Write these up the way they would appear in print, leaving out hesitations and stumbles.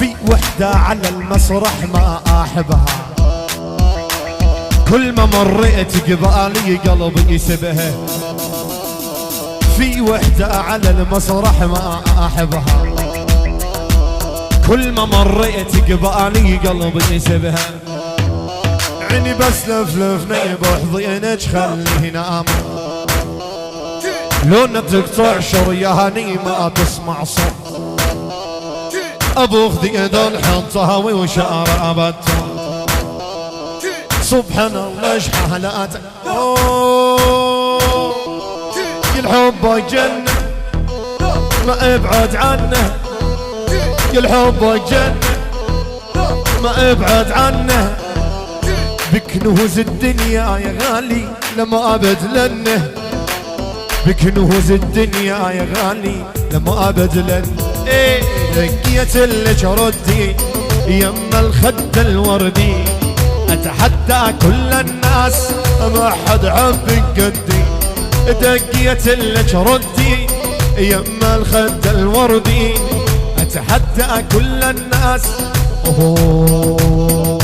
في وحدة على المسرح ما أحبها، كل ما مريت قبالي قلبي يسبها. في وحدة على المسرح ما أحبها، كل ما مريت قبالي قلبي يسبها. عيني بس لفلفني بحضينك خليه نام، لو تقطع شرياني ما تسمع صوت. ابو خديد الحطاوي وشعر ابته، سبحان الله ايش حالاته. الحب جنة ما ابعد عنه، الحب جنة ما ابعد عنه. بكنوز الدنيا يا غالي لما ابد لنه، بكنوز الدنيا يا غالي لما ابد لنه. ايه لقيت لك ردي يما الخد الوردي، اتحدى كل الناس ما حد عبك قدي. دقيت لك ردي يما الخد الوردي، اتحدى كل الناس. اوه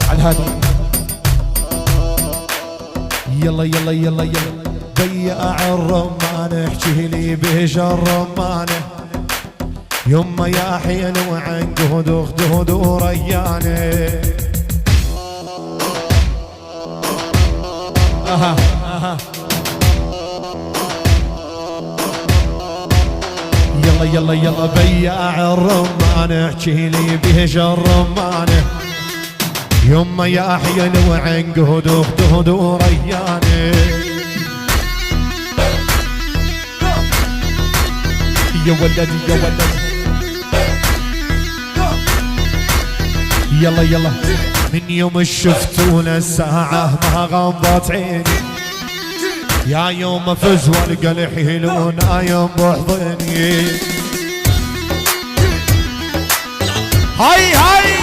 على الهادي. يلا يلا يلا يلا بياع الرمان احكي لي بيش الرمانه، يما يا حلو عن جهد خدود وريانه. اها اها يلا يلا يلا بياع الرمان احكي لي بيش الرمانه، يما يا حلو عن جهد خدود وريانه. يا ولدي يا ولدي يلا يلا. من يوم شفتو للساعة ما غمضت عيني، يا يوم فز والقى حلو نايم بحضني. هاي هاي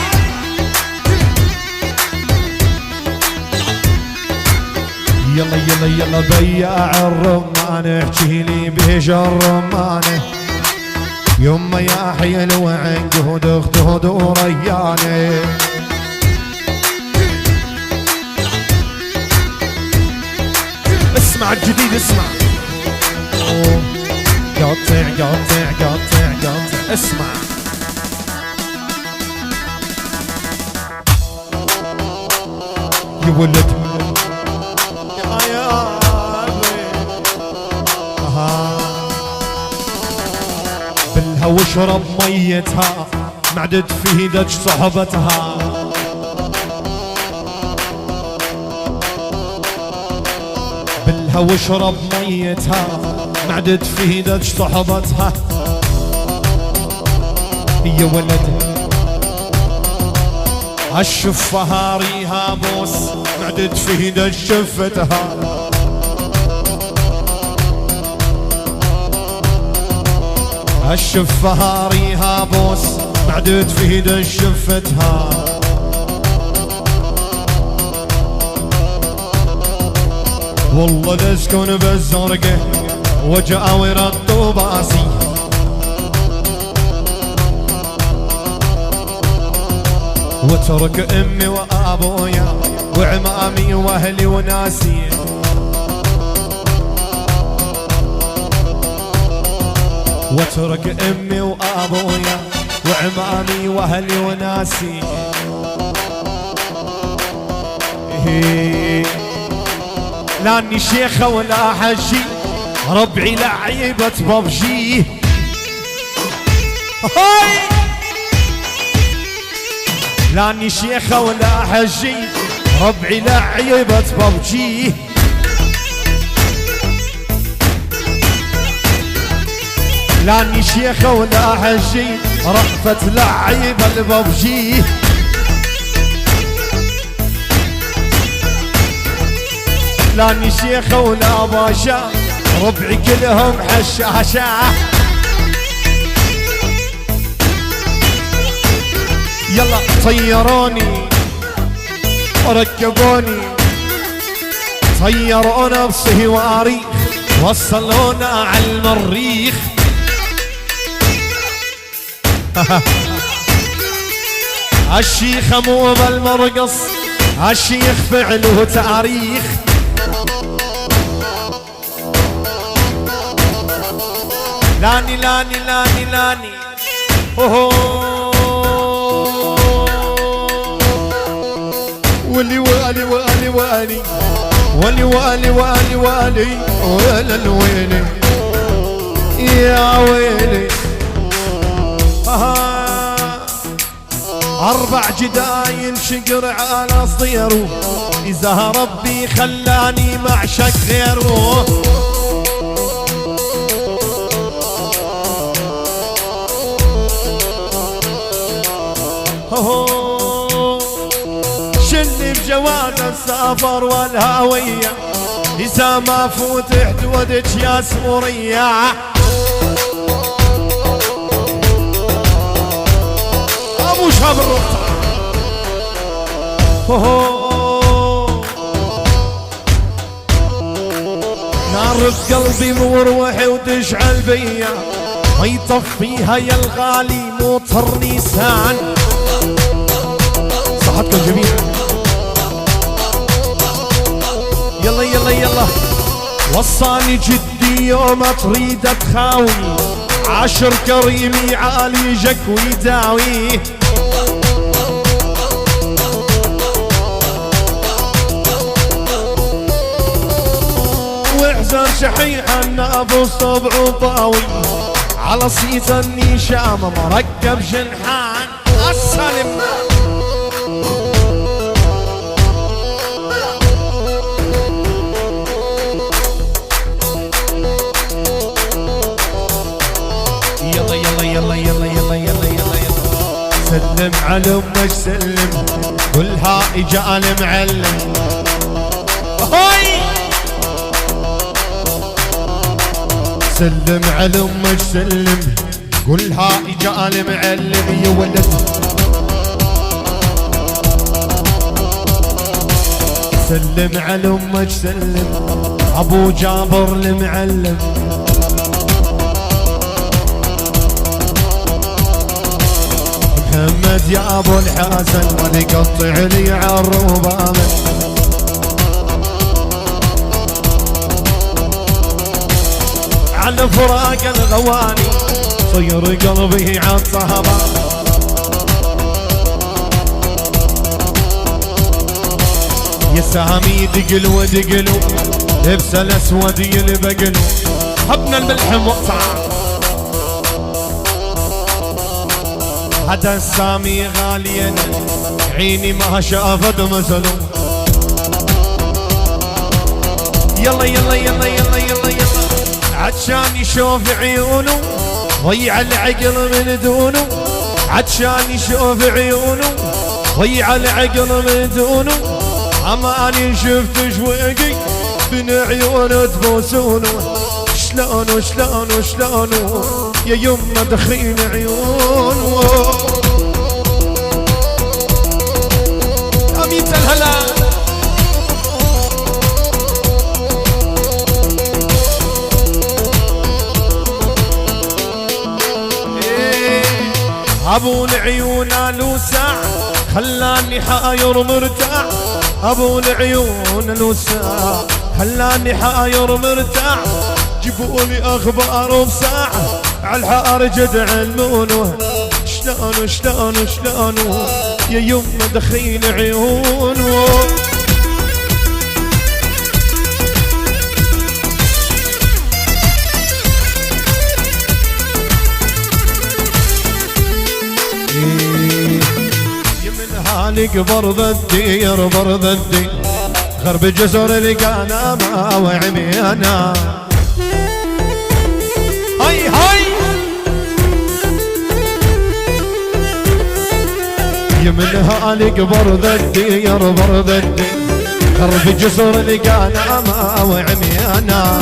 يلا يلا يلا بياع الرمان احكي لي بيش الرمانه، يما يا حلو عن جهد خدود وريانه. اسمع الجديد اسمع. قطع قطع قطع قطع اسمع. يا ولد بالها واشرب ميتها معدت في ايدك صحبتها. بالها واشرب ميتها معدت في ايدك صحبتها. يا ولد هالشفة ريها بوس معدت في ايدك شفتها. هالشفة ريها بوس معدت في ايدك شفتها. والله تسكن بالزرقة وجاور الطوباسي، واترك امي وابويا وعمامي واهلي وناسي. واترك امي وابويا وعمامي واهلي وناسي. لاني شيخة ولا حجي ربعي لعيبة ببجي. هاي لاني شيخة ولا حجي ربعي لعيبة ببجي. لاني شيخة ولا حجي رأفت لعيبة الببجي. لاني شيخة ولا باشا ربعي كلهم حشاشة. يلا طيروني وركبوني، طيرونا بصواريخ وصلونا على المريخ. الشيخ مو بالمرقص، الشيخ فعله تاريخ. لاني لاني لاني لاني ولي والي والي والي ولي والي والي والي ولا الويلي يا ويلي. 4 جداين شقر على صديره، إذا ربي خلاني معشق غيره. شلي بجواز السفر والهوية، إذا ما فتحت ودك يا سورية. أبو شاب الرقصة نار بقلبي مروحي وتشعل بيا، ما يطفيها يا الغالي موتر نيسان. صحتكم جميعا يلا يلا يلا. وصاني جدي يوم تريد تخاوي، 10 كريم يعالجك ويداوي. واحزر شحيح النابوس طبعه طاوي، على صيت النيشام مركب جنحان. السلم يلا يلا يلا يلا يلا يلا يلا. سلم على امك سلم، قولها اجا المعلم. هاي سلم على امك سلم، قولها اجا المعلم يا ولد. سلم على امك سلم، ابو جابر المعلم. محمد يا ابو الحسن ما يقطع لي عالربابه. على فراق الغواني صير قلبي عالصهبه. يا سامي دقل ودقلو لبس الاسود يلبقلو، حبنا الملحم وقطعه. هذا السامي غاليا عيني ما شافت مثله. يلا يلا يلا يلا يلا يلا. عطشان يشوف عيونه ضيع العقل من دونه، عطشان يشوف عيونه ضيع العقل من دونه. اماني شفت شوقي بين عيونه تبوسونه، شلونه شلونه شلونه يا يمه دخين عيونه. اميت الهلا ابو العيون لوسع خلاني حاير مرتاح. ابو العيون لوسع خلاني حاير مرتاح. جيبولي اخبار بساعه عالحار جد علمونه، شلونه شلونه شلونه يا يمه دخين عيونه. يمنها برض الدير برض الدير، غرب جسر القنامة وعميانا. هاي هاي يمنها برض الدير برض الدير، غرب جسر القنامة وعميانا.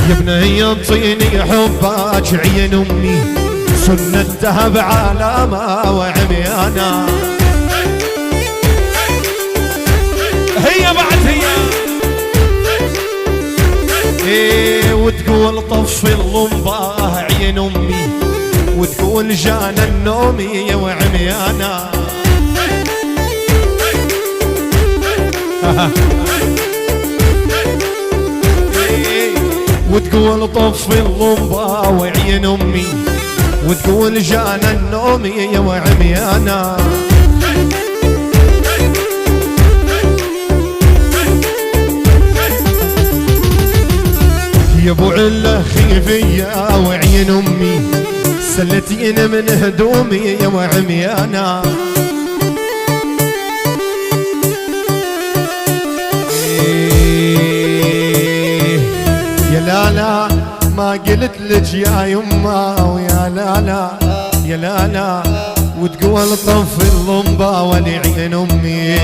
يا بني انطيني حبك عين امي، سنتها بعلامة وعميانا. هي بعد هي ايه وتقول وتقول طفي اللمبة عين امي، وتقول جانا النوم يا وعميانا. وتقول طفي اللمبة وعين امي، وتقول جانا النوم يا وعميانا. يا ابو عله خيفية وعين امي، سلتين من هدومي يا وعميانا. يا لالا ما قلت لك يا يما، ويا لالا يا لالا، وتقول طفي اللمبة ولعين امي.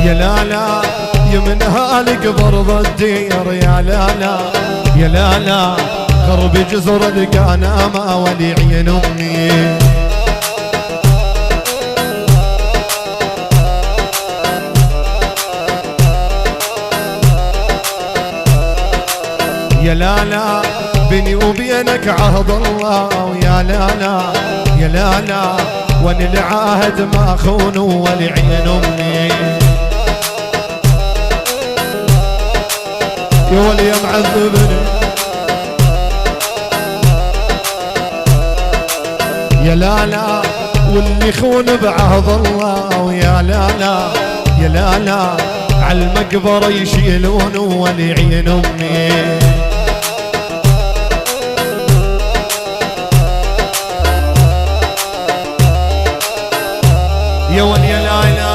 يا لالا يا من هالقبر ضدير، يا لالا يا لالا، غرب جزر القنامة ولعين امي. يا لالا بيني وبينك عهد الله، ويا لالا يا لالا، وان العهد ما خونوا ولعين امي. يا ولي معذبني يا لالا، واللي خون بعهد الله، ويا لالا يا لالا، عالمقبرة يشيلون ولعين امي. يا ولي لا اله